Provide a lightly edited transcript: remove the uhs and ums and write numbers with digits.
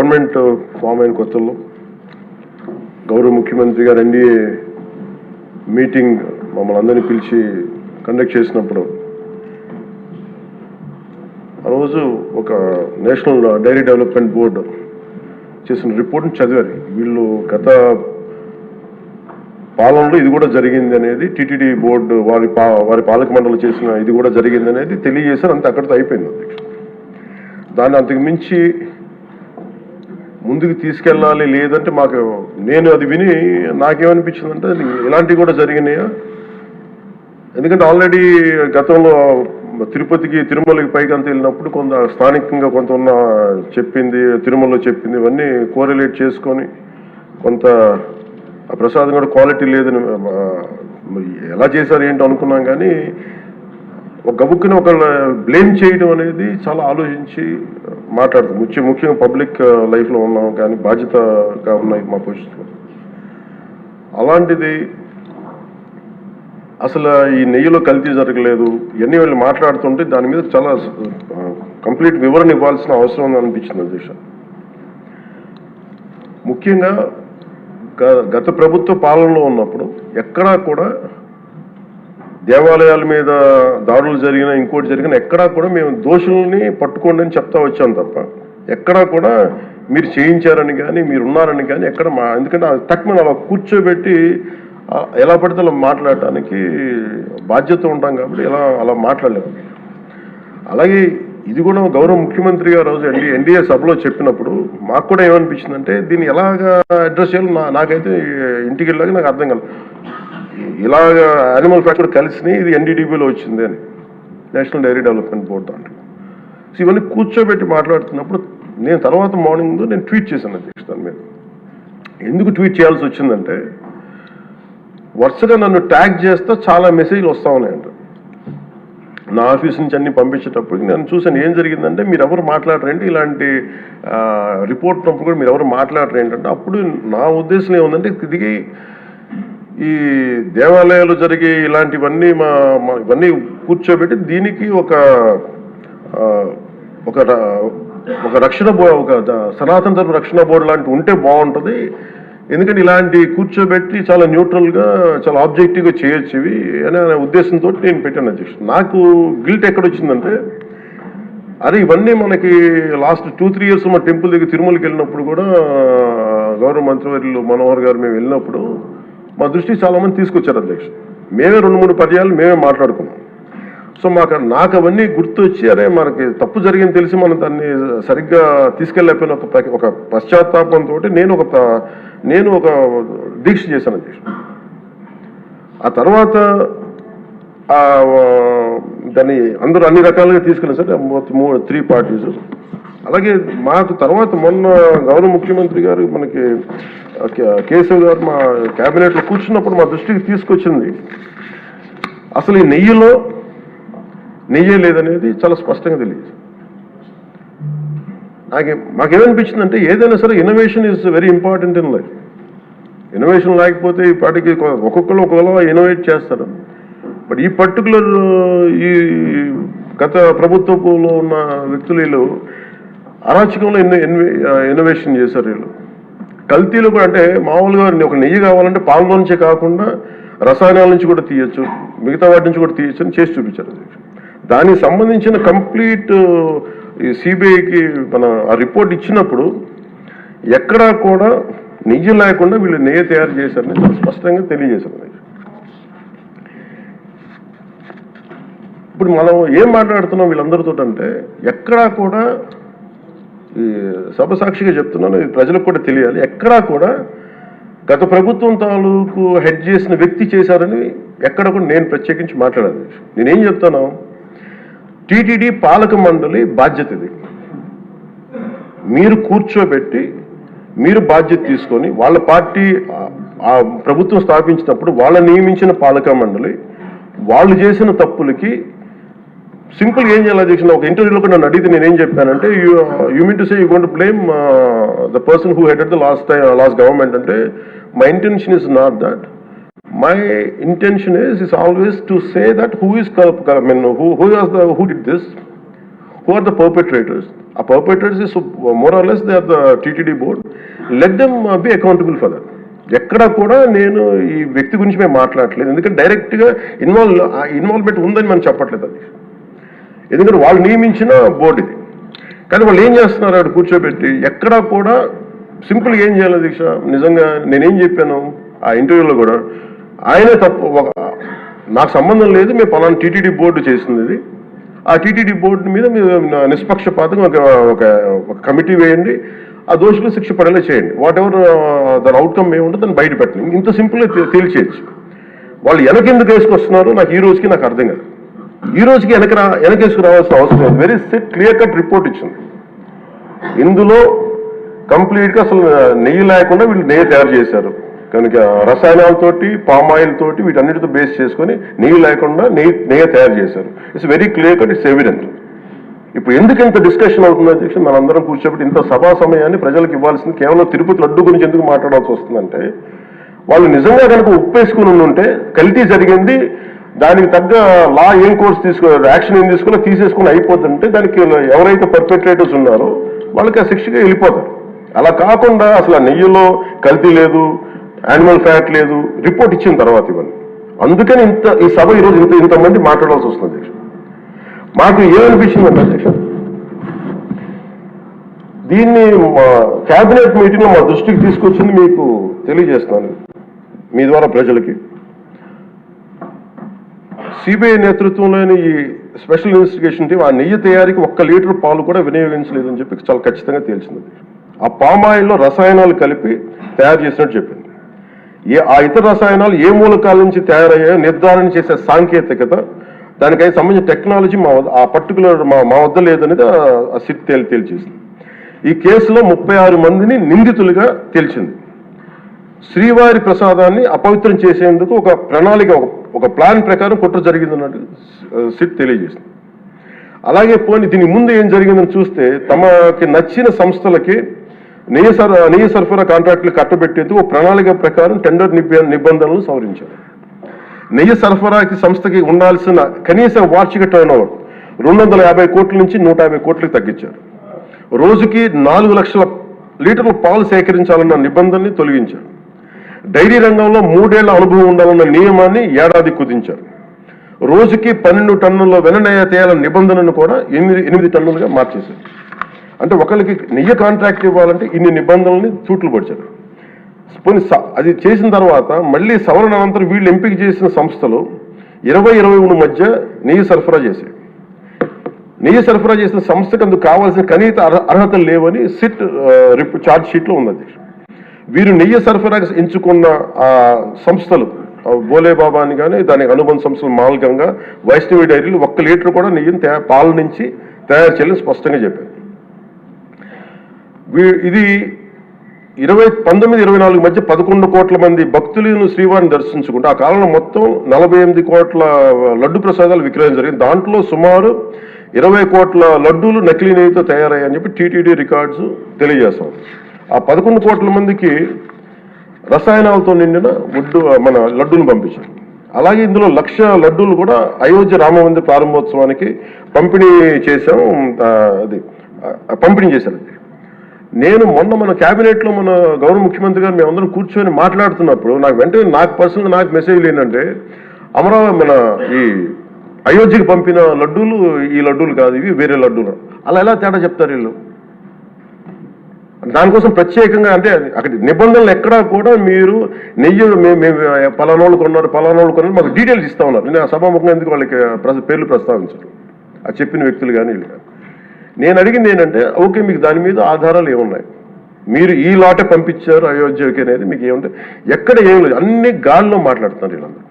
Government form అయిన కొత్తలో గౌరవ ముఖ్యమంత్రి గారు ఎన్డీఏ మీటింగ్ మమ్మల్ని అందరినీ పిలిచి కండక్ట్ చేసినప్పుడు ఆ రోజు ఒక నేషనల్ డైరీ డెవలప్మెంట్ బోర్డు చేసిన రిపోర్ట్ని చదివారు. వీళ్ళు గత పాలనలో ఇది కూడా జరిగింది అనేది టీటీడీ బోర్డు వారి పాలక మండలి చేసిన ఇది కూడా జరిగింది అనేది తెలియజేశారు. అంతే, అక్కడితో అయిపోయింది అధ్యక్ష. దాన్ని అంతకు మించి ముందుకు తీసుకెళ్ళాలి లేదంటే నేను అది విని నాకేమనిపించిందంటే ఇలాంటివి కూడా జరిగినాయా. ఎందుకంటే ఆల్రెడీ గతంలో తిరుమలకి పైకి అంత వెళ్ళినప్పుడు కొంత స్థానికంగా కొంత చెప్పింది, తిరుమలలో చెప్పింది, ఇవన్నీ కోరిలేట్ చేసుకొని కొంత ఆ ప్రసాదం కూడా క్వాలిటీ లేదని ఎలా చేశారు ఏంటో అనుకున్నాం. కానీ ఒక గబుక్కుని ఒకళ్ళ బ్లేమ్ చేయడం అనేది చాలా ఆలోచించి మాట్లాడతాం. ముఖ్యంగా పబ్లిక్ లైఫ్లో ఉన్నాం కానీ బాధ్యతగా ఉన్నాయి మా పొజిషన్. అలాంటిది అసలు ఈ నెయ్యిలో కల్తీ జరగలేదు ఇవన్నీ వాళ్ళు మాట్లాడుతుంటే దాని మీద చాలా కంప్లీట్ వివరణ ఇవ్వాల్సిన అవసరం ఉంది అనిపించింది అధ్యక్ష. ముఖ్యంగా గత ప్రభుత్వ పాలనలో ఉన్నప్పుడు ఎక్కడా కూడా దేవాలయాల మీద దాడులు జరిగినా ఇంకోటి జరిగినా ఎక్కడా కూడా మేము దోషుల్ని పట్టుకోండి అని చెప్తా వచ్చాం తప్ప ఎక్కడా కూడా మీరు చేయించారని కానీ మీరు ఉన్నారని కానీ ఎక్కడ ఎందుకంటే తక్కువ అలా కూర్చోబెట్టి ఎలా పడితే అలా మాట్లాడటానికి బాధ్యత ఉంటాం కాబట్టి అలా మాట్లాడలేము. అలాగే ఇది కూడా గౌరవ ముఖ్యమంత్రి గారు రోజు ఎన్డీఏ సభలో చెప్పినప్పుడు మాకు కూడా ఏమనిపించిందంటే దీన్ని ఎలాగా అడ్రస్ చేయాలో నాకైతే ఇంటికి వెళ్ళాక నాకు అర్థం కాదు. ఇలాగ యానిమల్ ఫ్యాక్ట్ కూడా కలిసి ఇది ఎన్డీడీబీలో వచ్చింది అని నేషనల్ డైరీ డెవలప్మెంట్ బోర్డు దాంట్లో. సో ఇవన్నీ కూర్చోబెట్టి మాట్లాడుతున్నప్పుడు నేను తర్వాత మార్నింగ్ నేను ట్వీట్ చేశాను అధ్యక్ష. దాని మీద ఎందుకు ట్వీట్ చేయాల్సి వచ్చిందంటే వరుసగా నన్ను ట్యాగ్ చేస్తే చాలా మెసేజ్లు వస్తూ ఉన్నాయంట. నా ఆఫీస్ నుంచి అన్ని పంపించేటప్పటికి నేను చూసాను ఏం జరిగిందంటే మీరు ఎవరు మాట్లాడరేంటి, ఇలాంటి రిపోర్ట్ ఉన్నప్పుడు కూడా మీరు ఎవరు మాట్లాడరు ఏంటంటే అప్పుడు నా ఉద్దేశం ఏముందంటే తిరిగి ఈ దేవాలయాలు జరిగే ఇలాంటివన్నీ ఇవన్నీ కూర్చోబెట్టి దీనికి ఒక రక్షణ ఒక సనాతన ధర్మ రక్షణ బోర్డు లాంటి ఉంటే బాగుంటుంది. ఎందుకంటే ఇలాంటి కూర్చోబెట్టి చాలా న్యూట్రల్గా చాలా ఆబ్జెక్టివ్గా చేయొచ్చు ఇవి అనే ఉద్దేశంతో నేను పెట్టాను అధ్యక్ష. నాకు గిల్ట్ ఎక్కడొచ్చిందంటే అరే ఇవన్నీ మనకి లాస్ట్ 2-3 years మా టెంపుల్ దగ్గర తిరుమలకి వెళ్ళినప్పుడు కూడా గౌరవ మంత్రివర్యులు మనోహర్ గారు మేము వెళ్ళినప్పుడు మా దృష్టికి చాలామంది తీసుకొచ్చారు అధ్యక్ష. మేమే 2-3 పర్యాలు మేమే మాట్లాడుకున్నాం. సో నాకు అవన్నీ గుర్తొచ్చి అరే మనకి తప్పు జరిగింది తెలిసి మనం దాన్ని సరిగ్గా తీసుకెళ్ళకపోయిన ఒక పశ్చాత్తాపంతో నేను ఒక దీక్ష చేశాను అధ్యక్ష. ఆ తర్వాత దాన్ని అందరూ అన్ని రకాలుగా తీసుకెళ్ళారు సార్ 3 parties. అలాగే మాకు తర్వాత మొన్న గౌరవ ముఖ్యమంత్రి గారు మనకి కేశవ్ గారు మా క్యాబినెట్లో కూర్చున్నప్పుడు మా దృష్టికి తీసుకొచ్చింది అసలు ఈ నెయ్యిలో నెయ్యే లేదనేది చాలా స్పష్టంగా తెలియదు. మాకేమనిపించిందంటే ఏదైనా సరే innovation is very important in life. Innovation లేకపోతే ఈ పాటికి ఒక్కొక్కరు ఒకలా ఇన్నోవేట్ చేస్తారు. బట్ ఈ పర్టికులర్ ఈ గత ప్రభుత్వంలో ఉన్న వ్యక్తులు వీళ్ళు అరాచకంలో ఇన్నోవేషన్ చేశారు. వీళ్ళు కల్తీలు కూడా అంటే మామూలుగా ఒక నెయ్యి కావాలంటే పాలలో నుంచే కాకుండా రసాయనాల నుంచి కూడా తీయచ్చు, మిగతా వాటి నుంచి కూడా తీయచ్చు అని చేసి చూపించారు. దానికి సంబంధించిన కంప్లీట్ ఈ సిబిఐకి ఆ రిపోర్ట్ ఇచ్చినప్పుడు ఎక్కడా కూడా నెయ్యి లేకుండా వీళ్ళు నెయ్యి తయారు చేశారని చాలా స్పష్టంగా తెలియజేశారు. ఇప్పుడు మనం ఏం మాట్లాడుతున్నాం వీళ్ళందరితో అంటే ఎక్కడా కూడా ఈ సభ సాక్షిగా చెప్తున్నాను, ఇది ప్రజలకు కూడా తెలియాలి, ఎక్కడా కూడా గత ప్రభుత్వం తాలూకు హెడ్ చేసిన వ్యక్తి చేశారని ఎక్కడ కూడా నేను ప్రత్యేకించి మాట్లాడాలి. నేనేం చెప్తాను, టీటీడీ పాలక మండలి బాధ్యత ఇది. మీరు కూర్చోబెట్టి మీరు బాధ్యత తీసుకొని వాళ్ళ పార్టీ ఆ ప్రభుత్వం స్థాపించినప్పుడు వాళ్ళ నియమించిన పాలక మండలి వాళ్ళు చేసిన తప్పులకి సింపుల్ ఏం చేయాలి అధ్యక్షుడు. ఒక ఇంటర్వ్యూలో కూడా నన్ను అడిగితే నేనేం చెప్పానంటే you mean to say you going to blame the person who headed the last government అంటే my intention is not that. My intention is always to say that who did this, who are the perpetrators. A perpetrators is more or less they are the TTD board. Let them be accountable for that. ఎక్కడ కూడా నేను ఈ వ్యక్తి గురించి మేము మాట్లాడలేదు, ఎందుకంటే డైరెక్ట్గా ఇన్వాల్వ్మెంట్ ఉందని మనం చెప్పట్లేదు అది, ఎందుకంటే వాళ్ళు నియమించిన బోర్డు ఇది. కానీ వాళ్ళు ఏం చేస్తున్నారు, అక్కడ కూర్చోబెట్టి ఎక్కడా కూడా సింపుల్గా ఏం చేయాలి దీక్ష, నిజంగా నేనేం చెప్పాను ఆ ఇంటర్వ్యూలో కూడా, ఆయనే తప్పు, నాకు సంబంధం లేదు, మేము పలానా టీటీడీ బోర్డు చేసింది ఇది, ఆ టీటీడీ బోర్డు మీద మీరు నిష్పక్షపాతంగా ఒక కమిటీ వేయండి, ఆ దోషులు శిక్ష పడేలా చేయండి, వాట్ ఎవర్ దాని అవుట్కమ్ ఏముంటుందో దాన్ని బయట పెట్టండి, ఇంత సింపుల్గా తేల్చేయచ్చు. వాళ్ళు వెనకెందుకు వేసుకొస్తున్నారు నాకు ఈ రోజుకి నాకు అర్థం కాదు. ఈ రోజుకి వెనకేసుకు రావాల్సిన అవసరం లేదు. వెరీ క్లియర్ కట్ రిపోర్ట్ ఇచ్చింది. ఇందులో కంప్లీట్గా అసలు నెయ్యి లేకుండా వీళ్ళు నెయ్యి తయారు చేశారు కనుక, రసాయనాలతోటి పామ్ ఆయిల్ తోటి వీటన్నిటితో బేస్ చేసుకొని నెయ్యి లేకుండా నెయ్యి తయారు చేశారు. It's very clear cut, it's evident. ఇప్పుడు ఎందుకు ఇంత డిస్కషన్ అవుతుంది అధ్యక్ష, మనందరం కూర్చోబెట్టి ఇంత సభా సమయాన్ని ప్రజలకు ఇవ్వాల్సింది కేవలం తిరుపతి లడ్డు గురించి ఎందుకు మాట్లాడాల్సి వస్తుందంటే, వాళ్ళు నిజంగా కనుక ఉప్పేసుకుని ఉంటే కల్తీ జరిగింది, దానికి తగ్గ లా ఏం కోర్స్ యాక్షన్ ఏం తీసుకోవాలో తీసేసుకుని అయిపోతుంటే దానికి ఎవరైతే పర్పెట్రేటర్స్ ఉన్నారో వాళ్ళకి ఆ శిక్షగా వెళ్ళిపోతారు. అలా కాకుండా అసలు ఆ నెయ్యిలో కల్తీ లేదు, యానిమల్ ఫ్యాట్ లేదు, రిపోర్ట్ ఇచ్చిన తర్వాత ఇవన్నీ. అందుకని ఈ సభ ఈరోజు ఇంతమంది మాట్లాడాల్సి వస్తుంది అధ్యక్ష. మాకు ఏమనిపించిందంటే అధ్యక్ష, దీన్ని క్యాబినెట్ మీటింగ్లో మా దృష్టికి తీసుకొచ్చింది మీకు తెలియజేస్తున్నాను మీ ద్వారా ప్రజలకి. సిబిఐ నేతృత్వంలోని ఈ స్పెషల్ ఇన్వెస్టిగేషన్ టీం ఆ నెయ్యి తయారీకి 1 లీటర్ పాలు కూడా వినియోగించలేదని చెప్పి చాలా ఖచ్చితంగా తేల్చింది. ఆ పామ్ ఆయిల్లో రసాయనాలు కలిపి తయారు చేసినట్టు చెప్పింది. ఆ ఇతర రసాయనాలు ఏ మూలకాల నుంచి తయారయ్యాయో నిర్ధారణ చేసే సాంకేతికత, దానికై సంబంధించిన టెక్నాలజీ ఆ పర్టికులర్ మా వద్ద లేదనేది ఆ సిట్ తేల్చేసింది. ఈ కేసులో 36 మందిని నిందితులుగా తేల్చింది. శ్రీవారి ప్రసాదాన్ని అపవిత్రం చేసేందుకు ఒక ప్రణాళిక, ఒక ప్లాన్ ప్రకారం కుట్ర జరిగిందన్నట్టు సిట్ తెలియజేసింది. అలాగే దీని ముందు ఏం జరిగిందని చూస్తే, తమకి నచ్చిన సంస్థలకి నెయ్యి సరఫరా కాంట్రాక్టులు కట్టబెట్టేందుకు ఒక ప్రణాళిక ప్రకారం టెండర్ నిబంధనలు సవరించారు. నెయ్యి సరఫరాకి సంస్థకి ఉండాల్సిన కనీస వార్షిక టర్నోవర్ 250 కోట్ల నుంచి 150 కోట్లకు తగ్గించారు. రోజుకి 4 లక్షల లీటర్ల పాలు సేకరించాలన్న నిబంధనని తొలగించారు. డైరీ రంగంలో 3 ఏళ్ల అనుభవం ఉండాలన్న నియమాన్ని ఏడాది కుదించారు. రోజుకి 12 టన్నుల వెన్నెయ్య తేయాలన్న నిబంధనను కూడా 8 టన్నులుగా మార్చేశారు. అంటే ఒకరికి నెయ్యి కాంట్రాక్ట్ ఇవ్వాలంటే ఇన్ని నిబంధనల్ని తూట్లు పడిచారు. అది చేసిన తర్వాత మళ్ళీ సవరణ అనంతరం వీళ్ళు ఎంపిక చేసిన సంస్థలు 20-23 మధ్య నెయ్యి సరఫరా చేశాయి. నెయ్యి సరఫరా చేసిన సంస్థకు అందుకు కావాల్సిన కనీస అర్హతలు లేవని సిట్ ఛార్జ్ షీట్లో ఉన్నది. వీరు నెయ్యి సరఫరా ఎంచుకున్న సంస్థలు బోలేబాబా అని కానీ దానికి అనుబంధ సంస్థలు మామూలుగా వైష్ణవి డైరీలు 1 లీటర్ కూడా నెయ్యిని పాల నుంచి తయారు చేయాలని స్పష్టంగా చెప్పారు. ఇది 1924 మధ్య 11 కోట్ల మంది భక్తులను శ్రీవారిని దర్శించుకుంటే ఆ కాలంలో మొత్తం 48 కోట్ల లడ్డు ప్రసాదాలు విక్రయం జరిగింది. దాంట్లో సుమారు 20 కోట్ల లడ్డూలు నకిలీ నెయ్యితో తయారయ్యాయని చెప్పి టీటీడీ రికార్డ్స్ తెలియజేస్తాం. ఆ 11 కోట్ల మందికి రసాయనాలతో నిండిన మన లడ్డూలు పంపించారు. అలాగే ఇందులో 1,00,000 లడ్డూలు కూడా అయోధ్య రామమందిర ప్రారంభోత్సవానికి పంపిణీ చేశారు. నేను మొన్న మన క్యాబినెట్లో మన గౌరవ ముఖ్యమంత్రి గారు మేమందరం కూర్చొని మాట్లాడుతున్నప్పుడు నాకు పర్సనల్గా నాకు మెసేజ్లు ఏంటంటే, అమరావతి మన ఈ అయోధ్యకి పంపిన లడ్డూలు ఈ లడ్డూలు కాదు, ఇవి వేరే లడ్డూలు. అలా ఎలా తేడా చెప్తారు వీళ్ళు? దానికోసం ప్రత్యేకంగా అంటే అక్కడ నిబంధనలు ఎక్కడా కూడా మీరు నెయ్యి మేము పలానోళ్ళు కొన్నారు మాకు డీటెయిల్స్ ఇస్తా ఉన్నారు. నేను ఆ సభాముఖంగా ఎందుకు వాళ్ళకి పేర్లు ప్రస్తావించరు, అది చెప్పిన వ్యక్తులు కానీ వీళ్ళు కానీ. నేను అడిగింది ఏంటంటే, ఓకే మీకు దాని మీద ఆధారాలు ఏమున్నాయి, మీరు ఈ లాటే పంపించారు అయోధ్యకి అనేది మీకు ఏముంటే, ఎక్కడ ఏం లేదు, అన్ని గాల్లో మాట్లాడుతున్నారు వీళ్ళందరూ.